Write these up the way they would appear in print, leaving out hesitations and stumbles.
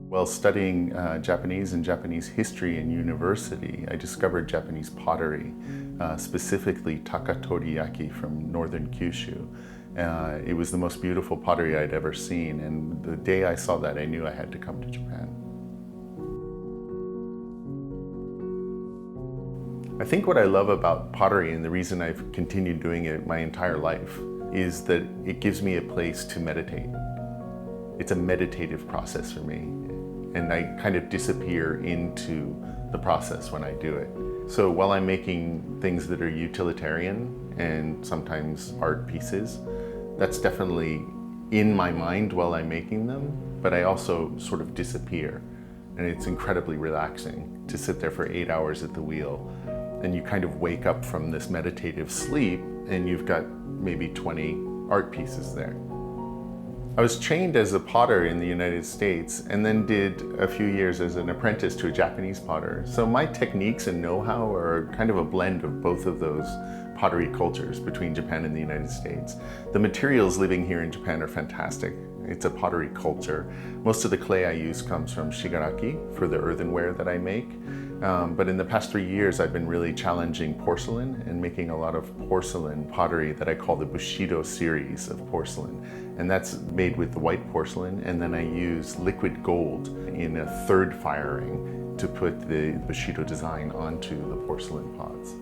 While studying Japanese and Japanese history in university, I discovered Japanese pottery, specifically takatoriyaki from northern Kyushu. It was the most beautiful pottery I'd ever seen, and the day I saw that, I knew I had to come to Japan. I think what I love about pottery, and the reason I've continued doing it my entire life, is that it gives me a place to meditate. It's a meditative process for me, and I kind of disappear into the process when I do it. So while I'm making things that are utilitarian and sometimes art pieces, that's definitely in my mind while I'm making them, but I also sort of disappear. And it's incredibly relaxing to sit there for 8 hours at the wheel, and you kind of wake up from this meditative sleep and you've got maybe 20 art pieces there. I was trained as a potter in the United States and then did a few years as an apprentice to a Japanese potter. So my techniques and know-how are kind of a blend of both of those pottery cultures between Japan and the United States. The materials living here in Japan are fantastic. It's a pottery culture. Most of the clay I use comes from shigaraki for the earthenware that I make. But in the past 3 years, I've been really challenging porcelain and making a lot of porcelain pottery that I call the Bushido series of porcelain. And that's made with the white porcelain, and then I use liquid gold in a third firing to put the Bushido design onto the porcelain pots.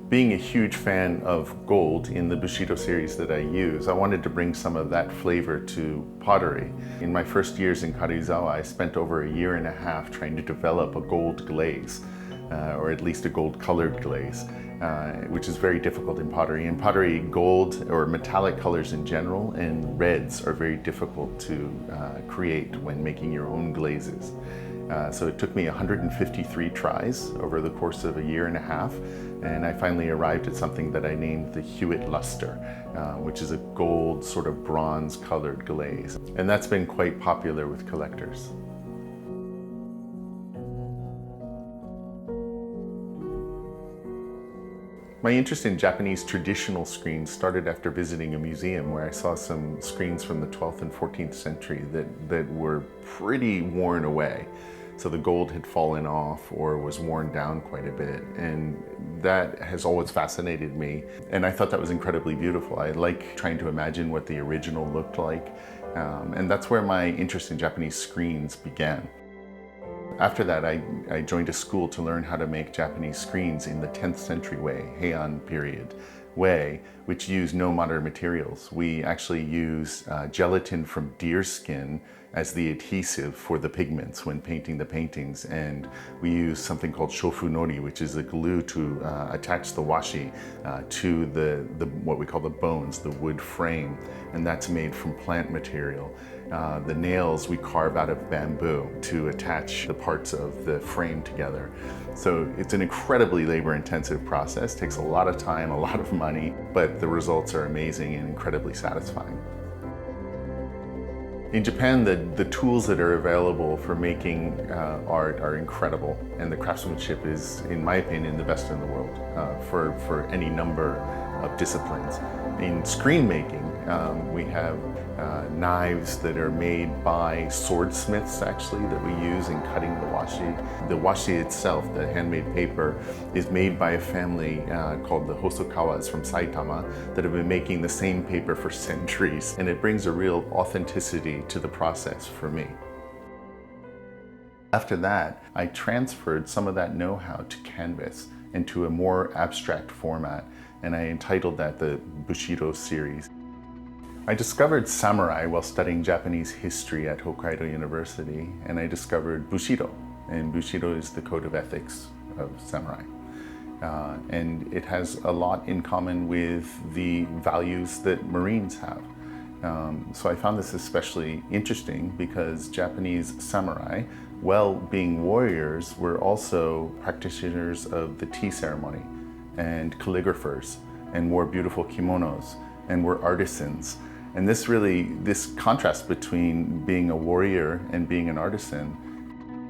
Being a huge fan of gold in the Bushido series that I use, I wanted to bring some of that flavor to pottery. In my first years in Karuizawa, I spent over a year and a half trying to develop a gold glaze, or at least a gold colored glaze, which is very difficult in pottery. In pottery, gold or metallic colors in general and reds are very difficult to create when making your own glazes. So it took me 153 tries over the course of a year and a half, and I finally arrived at something that I named the Hewett luster, which is a gold sort of bronze colored glaze. And that's been quite popular with collectors. My interest in Japanese traditional screens started after visiting a museum where I saw some screens from the 12th and 14th century that were pretty worn away. So the gold had fallen off or was worn down quite a bit, and that has always fascinated me. And I thought that was incredibly beautiful. I like trying to imagine what the original looked like, and that's where my interest in Japanese screens began. After that, I joined a school to learn how to make Japanese screens in the 10th century way, Heian period way, which use no modern materials. We actually use gelatin from deer skin as the adhesive for the pigments when painting the paintings, and we use something called shofunori, which is a glue to attach the washi to the what we call the bones, the wood frame, and that's made from plant material. The nails we carve out of bamboo to attach the parts of the frame together. So it's an incredibly labor-intensive process, takes a lot of time, a lot of money, but the results are amazing and incredibly satisfying. In Japan, the tools that are available for making art are incredible, and the craftsmanship is, in my opinion, the best in the world for any number of disciplines. In screen making, we have knives that are made by swordsmiths, actually, that we use in cutting the washi. The washi itself, the handmade paper, is made by a family called the Hosokawas from Saitama that have been making the same paper for centuries, and it brings a real authenticity to the process for me. After that, I transferred some of that know-how to canvas and to a more abstract format, and I entitled that the Bushido series. I discovered samurai while studying Japanese history at Hokkaido University, and I discovered Bushido, and Bushido is the code of ethics of samurai. And it has a lot in common with the values that Marines have. So I found this especially interesting because Japanese samurai, while being warriors, were also practitioners of the tea ceremony and calligraphers, and wore beautiful kimonos and were artisans. And this contrast between being a warrior and being an artisan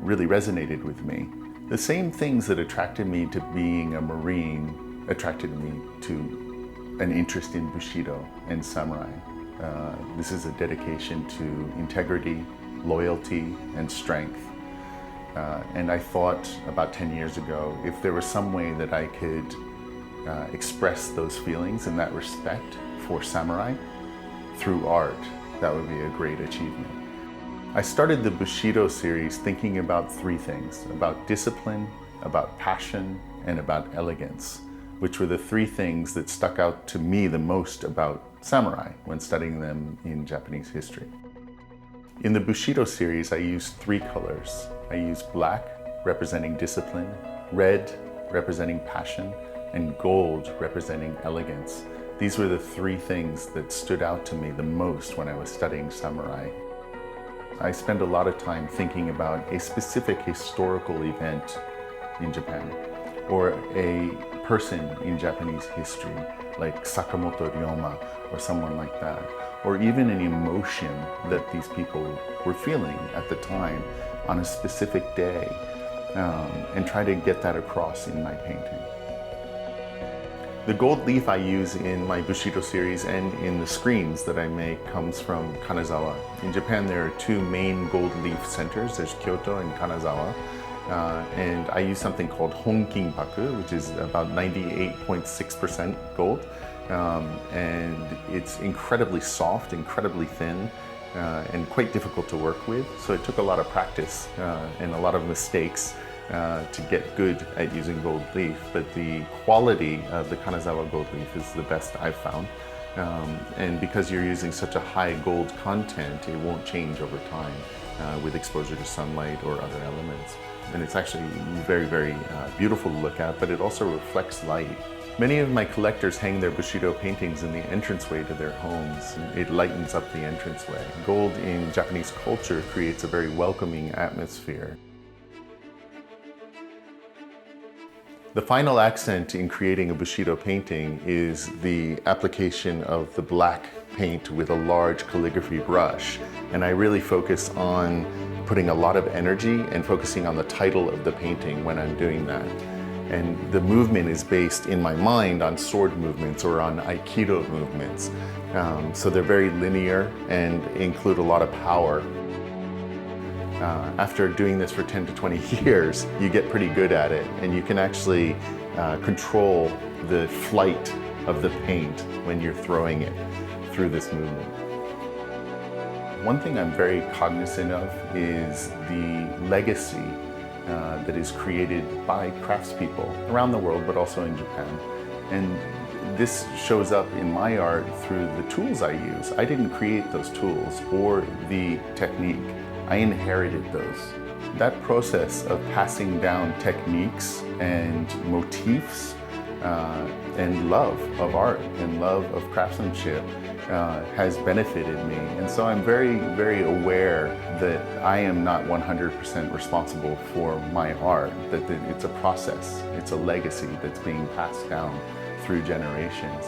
really resonated with me. The same things that attracted me to being a Marine attracted me to an interest in Bushido and samurai. This is a dedication to integrity, loyalty, and strength. And I thought about 10 years ago, if there was some way that I could express those feelings and that respect for samurai through art, that would be a great achievement. I started the Bushido series thinking about three things: about discipline, about passion, and about elegance, which were the three things that stuck out to me the most about samurai when studying them in Japanese history. In the Bushido series, I used three colors. I used black, representing discipline, red, representing passion, and gold, representing elegance. These were the three things that stood out to me the most when I was studying samurai. I spend a lot of time thinking about a specific historical event in Japan, or a person in Japanese history, like Sakamoto Ryoma, or someone like that, or even an emotion that these people were feeling at the time on a specific day, and try to get that across in my painting. The gold leaf I use in my Bushido series and in the screens that I make comes from Kanazawa. In Japan, there are two main gold leaf centers. There's Kyoto and Kanazawa. And I use something called Honkinpaku, which is about 98.6% gold. And it's incredibly soft, incredibly thin, and quite difficult to work with. So it took a lot of practice and a lot of mistakes to get good at using gold leaf, but the quality of the Kanazawa gold leaf is the best I've found. And because you're using such a high gold content, it won't change over time with exposure to sunlight or other elements. And it's actually very, very beautiful to look at, but it also reflects light. Many of my collectors hang their Bushido paintings in the entranceway to their homes. It lightens up the entranceway. Gold in Japanese culture creates a very welcoming atmosphere. The final accent in creating a Bushido painting is the application of the black paint with a large calligraphy brush. And I really focus on putting a lot of energy and focusing on the title of the painting when I'm doing that. And the movement is based in my mind on sword movements or on Aikido movements. So they're very linear and include a lot of power. After doing this for 10 to 20 years, you get pretty good at it, and you can actually control the flight of the paint when you're throwing it through this movement. One thing I'm very cognizant of is the legacy that is created by craftspeople around the world, but also in Japan. And this shows up in my art through the tools I use. I didn't create those tools or the technique. I inherited those. That process of passing down techniques and motifs and love of art and love of craftsmanship has benefited me. And so I'm very, very aware that I am not 100% responsible for my art, that it's a process, it's a legacy that's being passed down through generations.